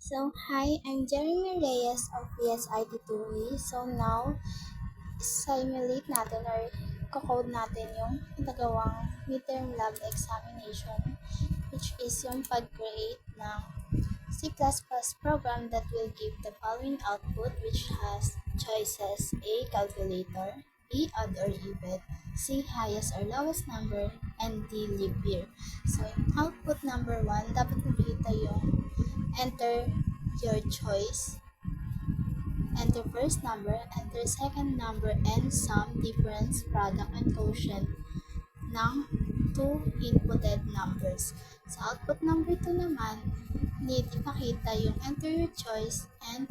Hi, I'm Jeremy Reyes of PSIT2E. Now, simulate natin or code natin yung nagawang midterm lab examination, which is yung pag-create ng C++ program that will give the following output, which has choices: A. Calculator, B. Odd or even, C. Highest or lowest number, and D. Leap year. Yung output number 1, dapat makita yung enter your choice, enter first number, enter second number, and sum, difference, product, and quotient ng two inputted numbers. Sa output number 2 naman, need ipakita yung enter your choice and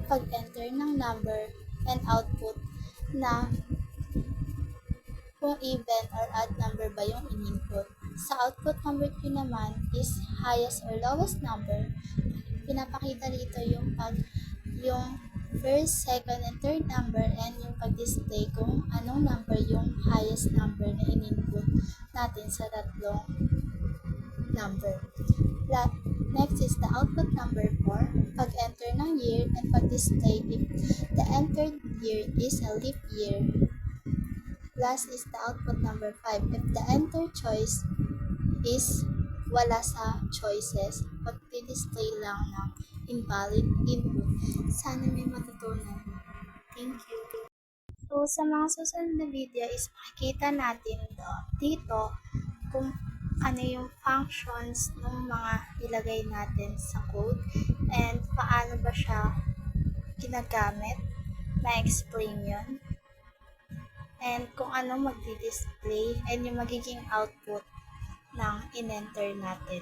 pag-enter ng number and output na kung even or odd number ba yung in-input. Sa output number 3 naman is highest or lowest number. Pinapakita dito yung first, second, and third number and yung pag-display kung anong number yung highest number na in-input natin sa tatlong number. Next is the output number 4, pag-enter ng year and pag-display if the entered year is a leap year. Last is the output number 5, if the entered choice is wala sa choices, pag-display lang ng invalid input. Sana may matutunan. Thank you. Sa mga susunod na video is makikita natin dito kung ano yung functions ng mga ilagay natin sa code and paano ba siya ginagamit, na-explain yun, and kung ano magdi-display and yung magiging output ng in-enter natin.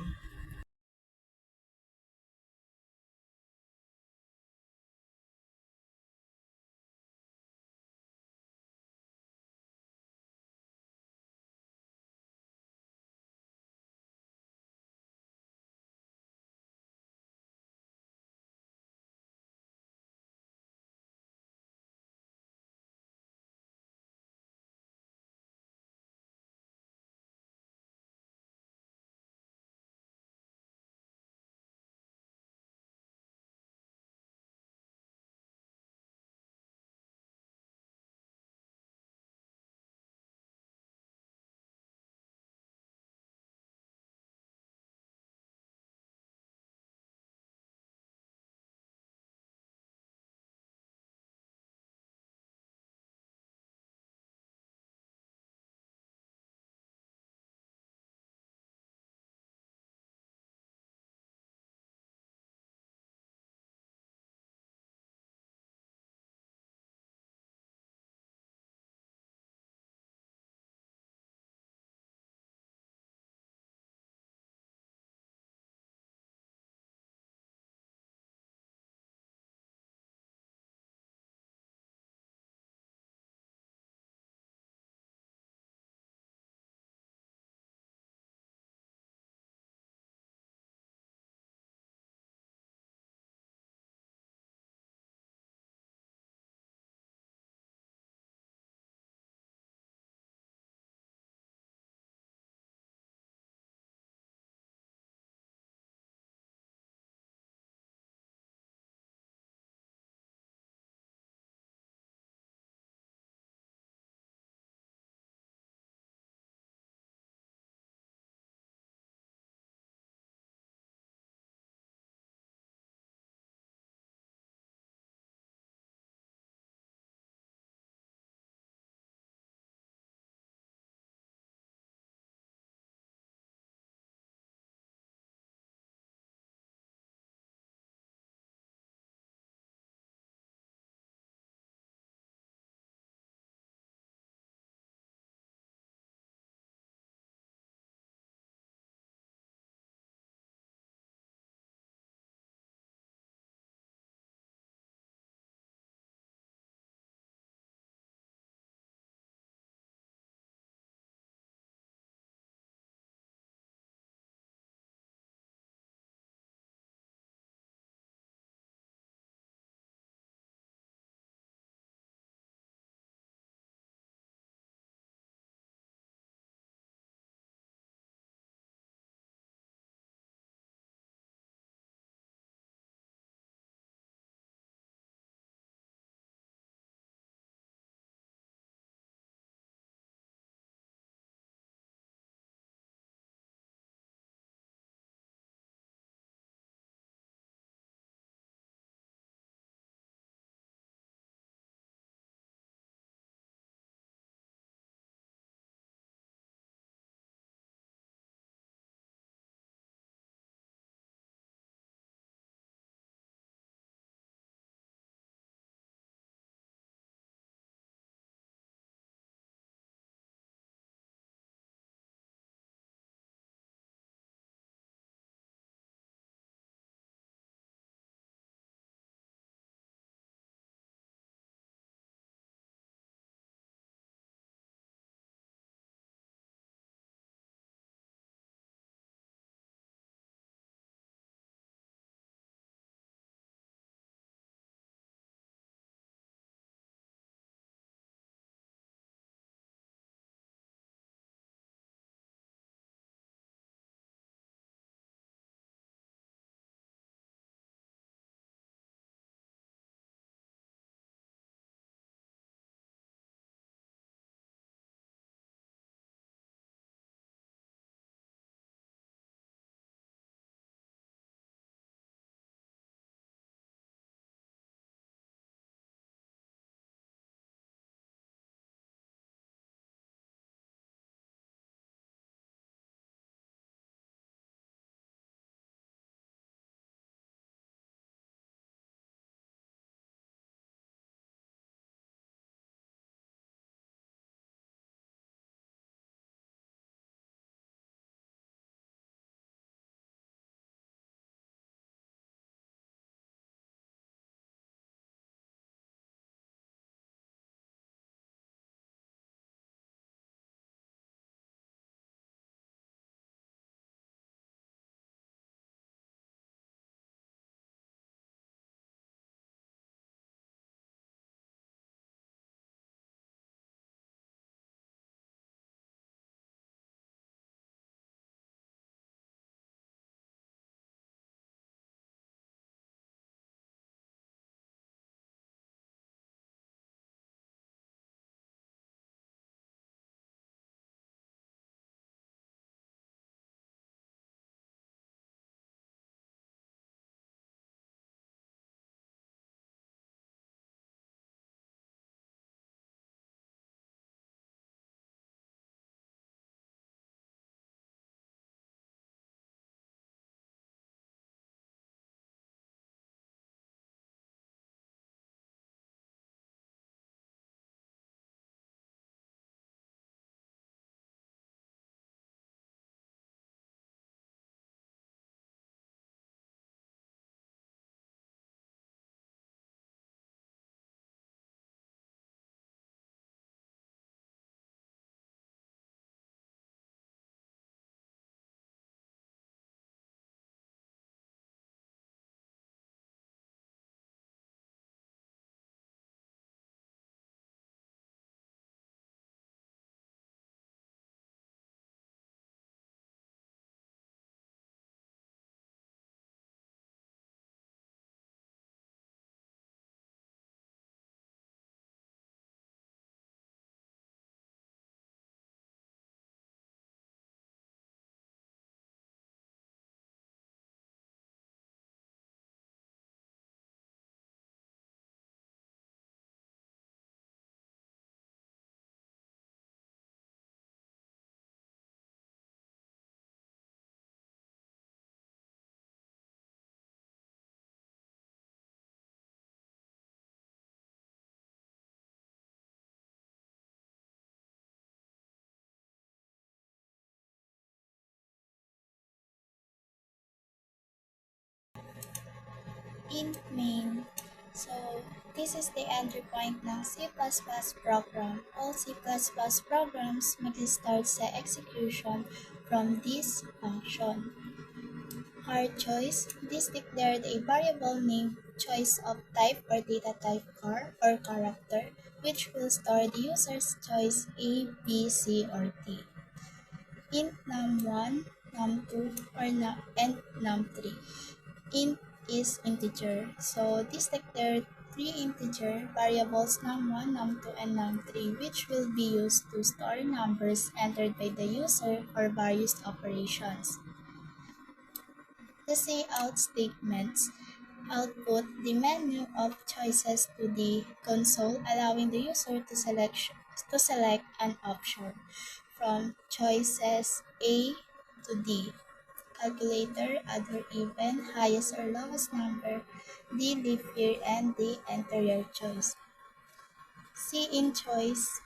int main. So, this is the entry point ng C++ program. All C++ programs mag-start sa execution from this function. Hard choice, this declared a variable named choice of type or data type char or character, which will store the user's choice A, B, C, or D. Int num1, num2, and num3. Int is integer, so this declared three integer variables num1, num2, and num3, which will be used to store numbers entered by the user for various operations. The cout statements output the menu of choices to the console, allowing the user to select an option from choices A to D. Calculator, odd or even, highest or lowest number, D leap year, and D enter your choice. C in choice.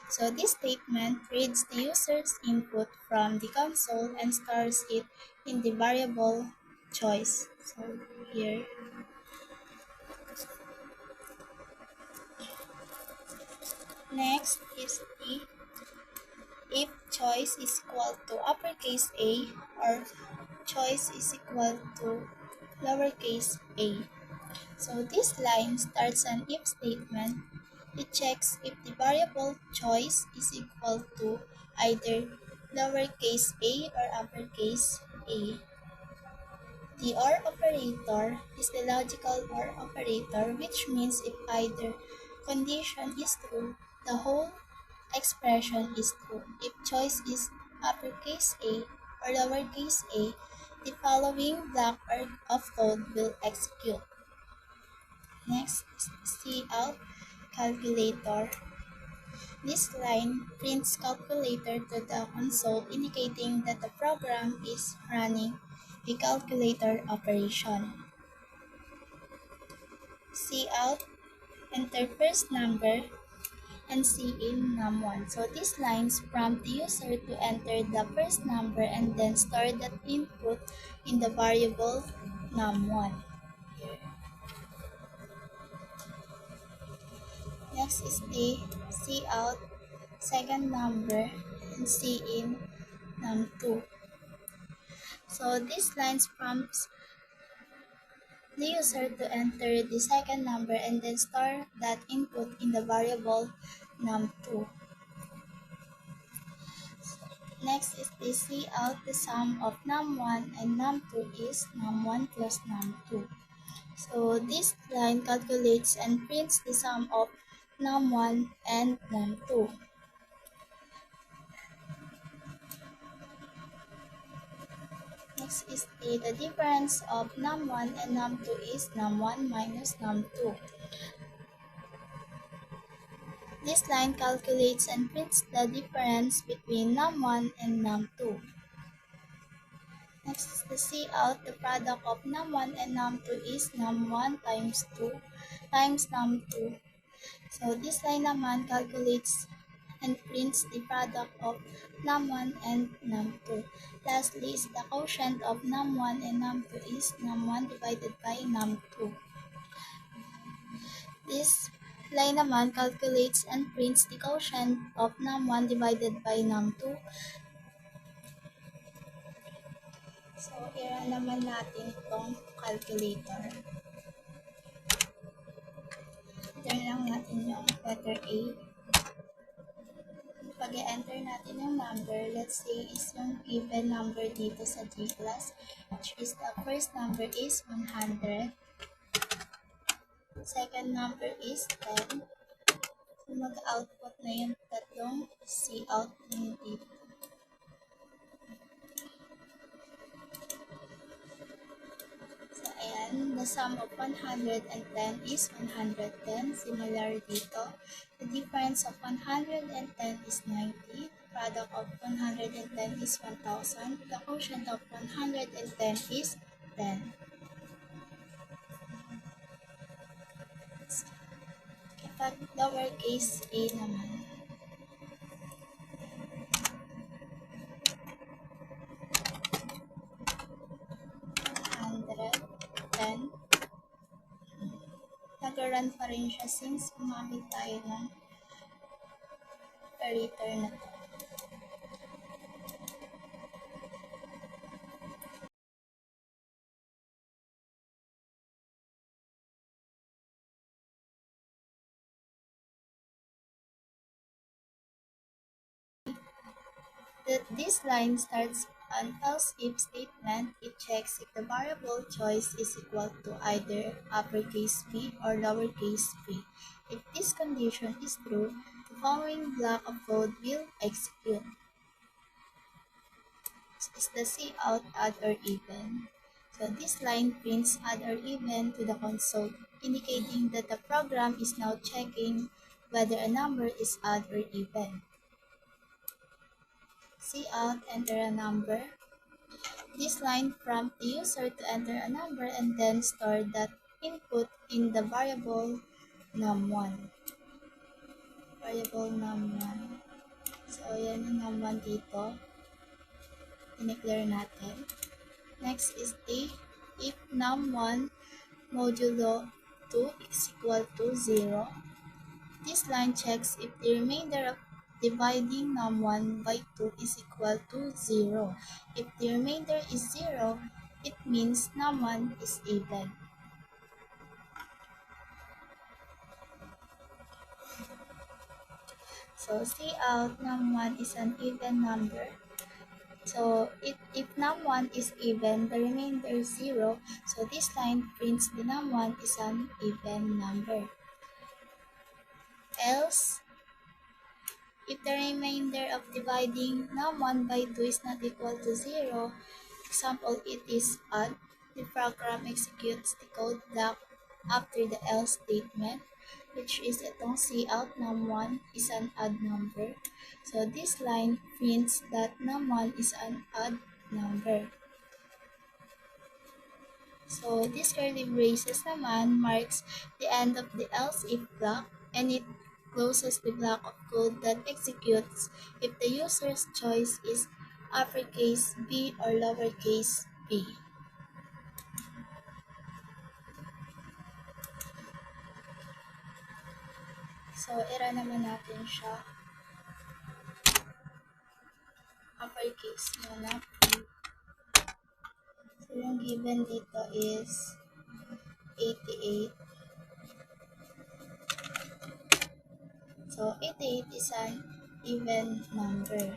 So this statement reads the user's input from the console and stores it in the variable choice. So here. Next is the if choice is equal to uppercase A or choice is equal to lowercase a. So this line starts an if statement. It checks if the variable choice is equal to either lowercase a or uppercase a. The OR operator is the logical OR operator, which means if either condition is true, the whole expression is true. If choice is uppercase a or lowercase a, the following block of code will execute. Next is cout calculator. This line prints calculator to the console, indicating that the program is running a calculator operation. Cout enter first number and cin num1. So these lines prompt the user to enter the first number and then store that input in the variable num1. Next is the cout second number and cin num2. So these lines prompts the user to enter the second number and then store that input in the variable num2. Next is the cout the sum of num1 and num2 is num1 plus num2. So this line calculates and prints the sum of num1 and num2. Next is the difference of num1 and num2 is num1 minus num2. This line calculates and prints the difference between num1 and num2. Next is the cout the product of num1 and num2 is num1 times 2 times num2. So this line naman calculates and prints the product of num1 and num2. Lastly is the quotient of num1 and num2 is num1 divided by num2. This line naman calculates and prints the quotient of num1 divided by num2. So, i-run naman natin itong calculator. Turn lang natin yung letter A. Pag i-enter natin yung number, let's say is yung given number dito sa G class, which is the first number is 100, second number is 10. So mag-output na yung tatlong cout dito. So ayan, the sum of 110 is 110. Similar dito, the difference of 110 is 90. Product of 110 is 1,000. The quotient of 110 is 10. Kapag lowercase a naman, 10, nag-run pa rin siya since gumamit tayo ng operator na to. This line starts an else if statement. It checks if the variable choice is equal to either uppercase p or lowercase p. If this condition is true, the following block of code will execute. Is the cout odd or even? So this line prints odd or even to the console, indicating that the program is now checking whether a number is odd or even. Cout, enter a number. This line prompts the user to enter a number and then store that input in the variable num1. Variable num1. So, yan yung num1 dito. I-declare natin. Next is the if num1 modulo 2 is equal to 0. This line checks if the remainder of dividing num1 by 2 is equal to 0. If the remainder is 0, it means num1 is even. So cout num1 is an even number. So if num1 is even, the remainder is 0. So this line prints the num1 is an even number. Else, if the remainder of dividing num1 by 2 is not equal to 0, example, it is odd, the program executes the code block after the else statement, which is itong cout num1 is an odd number. So this line prints that num1 is an odd number. So this curly braces naman marks the end of the else if block, and it closes the block of code that executes if the user's choice is uppercase b or lowercase b. So, i-run naman natin siya. Uppercase muna. So, yung given dito is 88. So, 88 is an even number.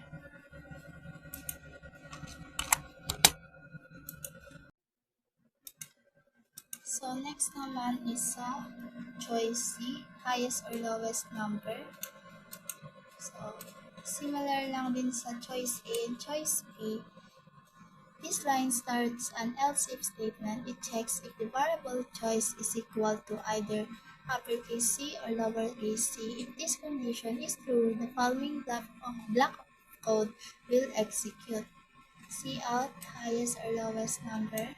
So, next naman is sa choice C, highest or lowest number. So, similar lang din sa choice A and choice B. This line starts an else if statement. It checks if the variable choice is equal to either uppercase C or lowercase c. If this condition is true, the following block of code will execute. Cout highest or lowest number.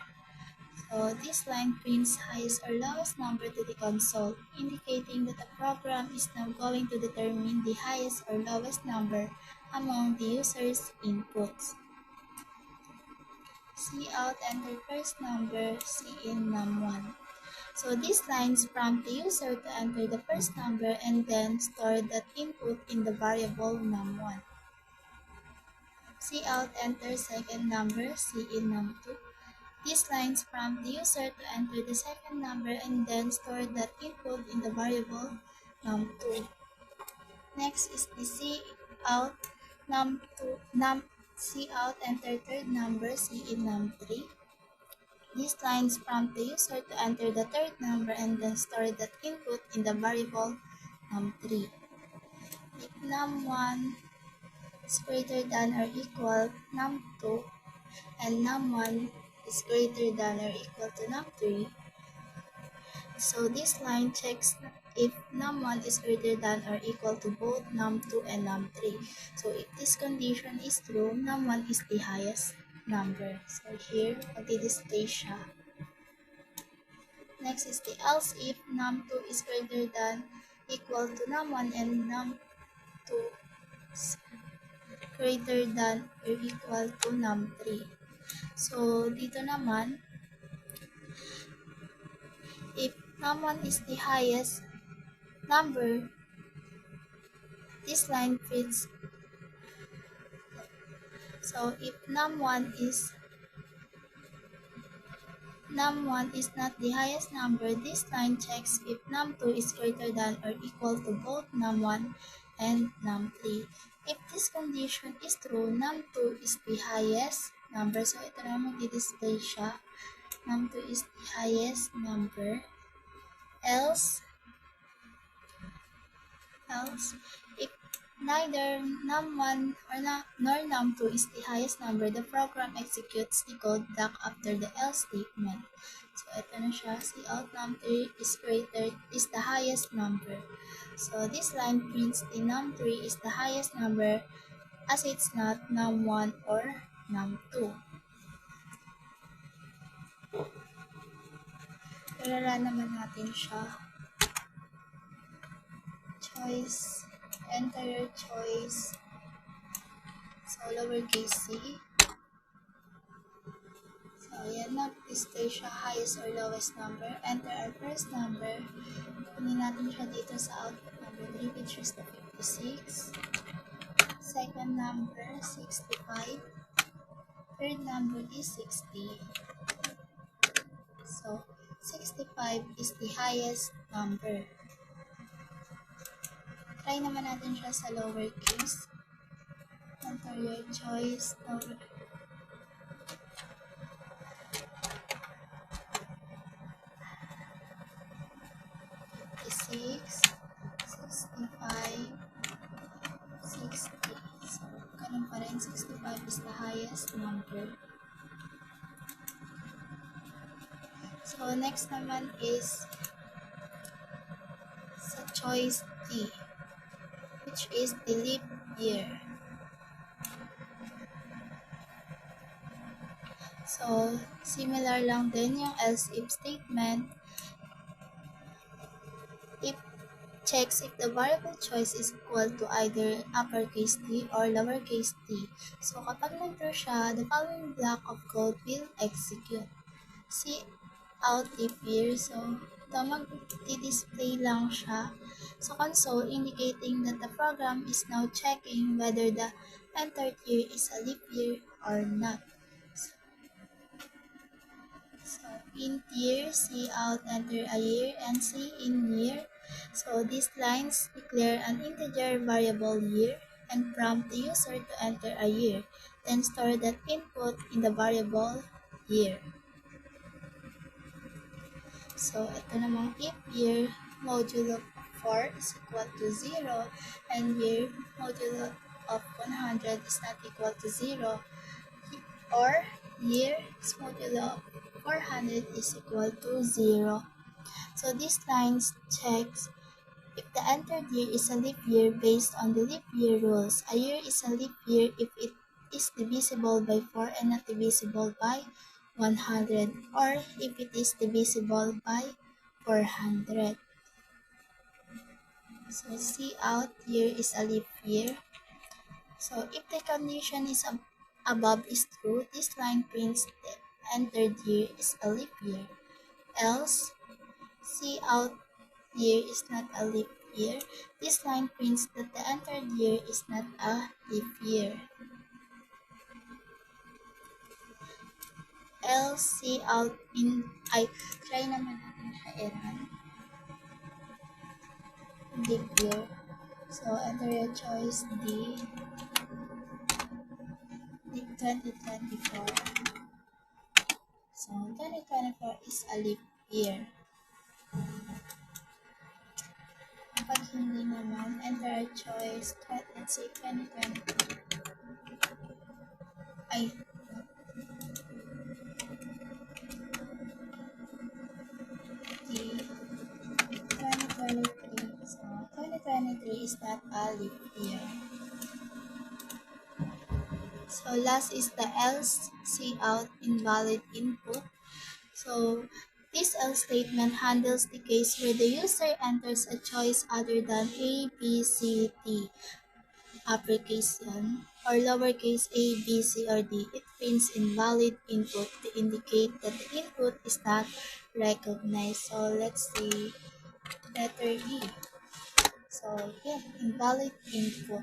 So this line prints highest or lowest number to the console, indicating that the program is now going to determine the highest or lowest number among the user's inputs. Cout enter first number, cin num1. So these lines prompt the user to enter the first number and then store that input in the variable num1. Cout enter second number, cin num2. These lines prompt the user to enter the second number and then store that input in the variable num2. Next is the cout num2, cout enter third number, cin num3. These lines prompt the user to enter the third number and then store that input in the variable num3. If num1 is greater than or equal num2 and num1 is greater than or equal to num3, so this line checks if num1 is greater than or equal to both num2 and num3. So if this condition is true, num1 is the highest number. So here, magdi-display siya. Next is the else if num2 is greater than equal to num1 and num2 is greater than or equal to num3. So dito naman, If num1 is the highest number, this line prints. So if num1 is not the highest number, this line checks if num2 is greater than or equal to both num1 and num3. If this condition is true, num2 is the highest number. So ito na mag-display siya. Num2 is the highest number. Else, if neither num1 nor num2 is the highest number, the program executes the code back after the else statement. So ito na siya, cout num3 is the highest number. So this line prints the num3 is the highest number as it's not num1 or num2. Rerun naman natin siya. Choice, enter your choice. So lowercase c. So yan na, display siya highest or lowest number. Enter our first number. Kunin natin siya dito sa output number 3, which is the 56. Second number, 65. Third number is 60. So 65 is the highest number. Try naman natin siya sa lowercase. Enter your choice. 65, 60. So, ganun pa rin. 65 is the highest number. So, next naman is sa choice D, which is the leap year. So, similar lang din yung else if statement. It checks if the variable choice is equal to either uppercase t or lowercase t. So, kapag nag-true siya, the following block of code will execute. Cout leap year. So, ito mag-display lang siya sa console, indicating that the program is now checking whether the entered year is a leap year or not. So, int year, cout enter a year, and in year. So, these lines declare an integer variable year and prompt the user to enter a year, then store that input in the variable year. So, ito namang if year modulo 4 is equal to 0 and year modulo of 100 is not equal to 0, or year modulo of 400 is equal to 0. So these lines checks if the entered year is a leap year based on the leap year rules. A year is a leap year if it is divisible by 4 and not divisible by 100, or if it is divisible by 400. So cout year is a leap year. So if the condition is above is true, this line prints the entered year is a leap year. Else, cout year is not a leap year. This line prints that the entered year is not a leap year. Else, cout try naman natin siya i-run. Leap year. So, enter your choice D. 2024. So, 2024 is a leap year. Kapag hindi naman, enter choice, let's say 2023. Ay, D, 2023. So, 2023 is not a leap year. So, last is the else cout invalid input. So, this else statement handles the case where the user enters a choice other than A, B, C, D. uppercase yan, or lowercase a, b, c, or d, it prints invalid input to indicate that the input is not recognized. So let's say letter E. So yeah, invalid input.